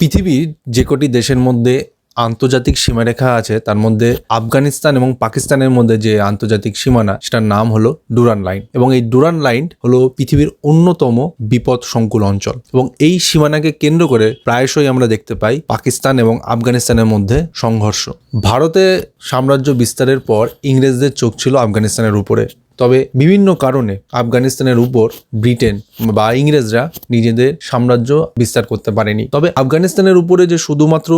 পৃথিবীর যে কটি দেশের মধ্যে আন্তর্জাতিক সীমারেখা আছে তার মধ্যে আফগানিস্তান এবং পাকিস্তানের মধ্যে যে আন্তর্জাতিক সীমানা সেটার নাম হলো ডুরান্ড লাইন এবং এই ডুরান্ড লাইন হলো পৃথিবীর অন্যতম বিপদ সংকুল অঞ্চল এবং এই সীমানাকে কেন্দ্র করে প্রায়শই আমরা দেখতে পাই পাকিস্তান এবং আফগানিস্তানের মধ্যে সংঘর্ষ। ভারতে সাম্রাজ্য বিস্তারের পর ইংরেজদের চোখ ছিল আফগানিস্তানের উপরে, তবে বিভিন্ন কারণে আফগানিস্তানের উপর ব্রিটেন বা ইংরেজরা নিজেদের সাম্রাজ্য বিস্তার করতে পারেনি। তবে আফগানিস্তানের উপরে যে শুধুমাত্র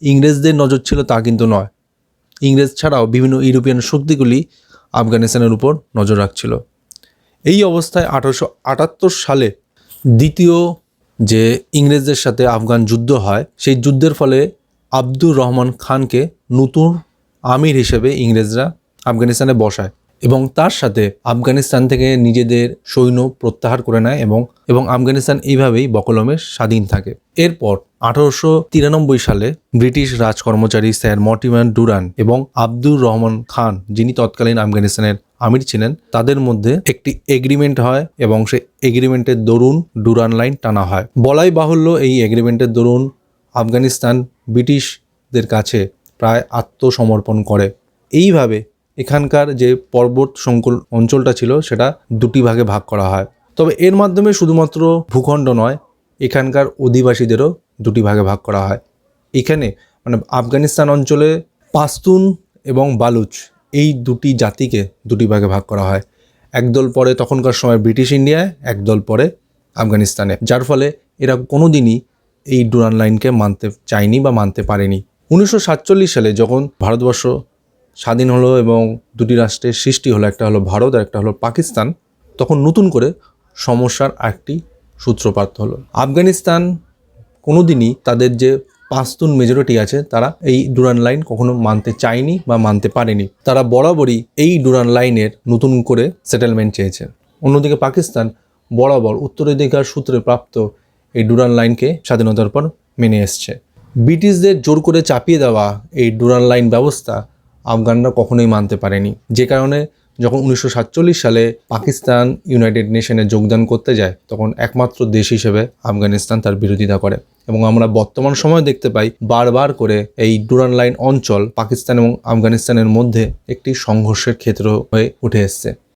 ইংরেজদের নজর ছিল তা কিন্তু নয়, ইংরেজ ছাড়াও বিভিন্ন ইউরোপিয়ান শক্তিগুলি আফগানিস্তানের উপর নজর রাখছিল। এই অবস্থায় 1878 সালে দ্বিতীয় যে ইংরেজদের সাথে আফগান যুদ্ধ হয়, সেই যুদ্ধের ফলে আব্দুর রহমান খানকে নতুন আমির হিসেবে ইংরেজরা আফগানিস্তানে বসায় এবং তার সাথে আফগানিস্তান থেকে নিজেদের সৈন্য প্রত্যাহার করে নেয় এবং আফগানিস্তান এইভাবেই বকলমে স্বাধীন থাকে। এরপর 1893 সালে ব্রিটিশ রাজকর্মচারী স্যার মর্টিমার ডুরান এবং আব্দুর রহমান খান, যিনি তৎকালীন আফগানিস্তানের আমির ছিলেন, তাদের মধ্যে একটি এগ্রিমেন্ট হয় এবং সেই এগ্রিমেন্টের দরুন ডুরান্ড লাইন টানা হয়। বলাই বাহুল্য, এই এগ্রিমেন্টের দরুন আফগানিস্তান ব্রিটিশদের কাছে প্রায় আত্মসমর্পণ করে। এইভাবে এখানকার যে পর্বত সংকুল অঞ্চলটা ছিল সেটা দুটি ভাগে ভাগ করা হয়। তবে এর মাধ্যমে শুধুমাত্র ভূখণ্ড নয়, এখানকার অধিবাসীদেরও দুটি ভাগে ভাগ করা হয়। এখানে আফগানিস্তান অঞ্চলে পাশতুন এবং বালুচ এই দুটি জাতিকে দুটি ভাগে ভাগ করা হয়। একদল পরে তখনকার সময় ব্রিটিশ ইন্ডিয়ায়, একদল পরে আফগানিস্তানে, যার ফলে এরা কোনোদিনই এই ডুরান্ড লাইনকে মানতে চায়নি বা মানতে পারেনি। 1947 সালে যখন ভারতবর্ষ স্বাধীন হলো এবং দুটি রাষ্ট্রের সৃষ্টি হলো, একটা হলো ভারত আর একটা হলো পাকিস্তান, তখন নতুন করে সমস্যার একটি সূত্রপাত হলো। আফগানিস্তান কোনোদিনই তাদের যে পাশতুন মেজরিটি আছে তারা এই ডুরান্ড লাইন কখনো মানতে চায়নি বা মানতে পারেনি। তারা বরাবরই এই ডুরান্ড লাইনের নতুন করে সেটেলমেন্ট চেয়েছে। অন্যদিকে পাকিস্তান বরাবর উত্তরাধিকার সূত্রে প্রাপ্ত এই ডুরান্ড লাইনকে স্বাধীনতার পর মেনে এসছে। ব্রিটিশদের জোর করে চাপিয়ে দেওয়া এই ডুরান্ড লাইন ব্যবস্থা আফগানরা কখনোই মানতে পারেনি, যে কারণে যখন 1947 সালে পাকিস্তান ইউনাইটেড নেশনে যোগদান করতে যায়, তখন একমাত্র দেশ হিসেবে আফগানিস্তান তার বিরোধিতা করে এবং আমরা বর্তমান সময় দেখতে পাই বারবার করে এই ডুরান্ড লাইন অঞ্চল পাকিস্তান এবং আফগানিস্তানের মধ্যে একটি সংঘর্ষের ক্ষেত্র হয়ে উঠে এসছে।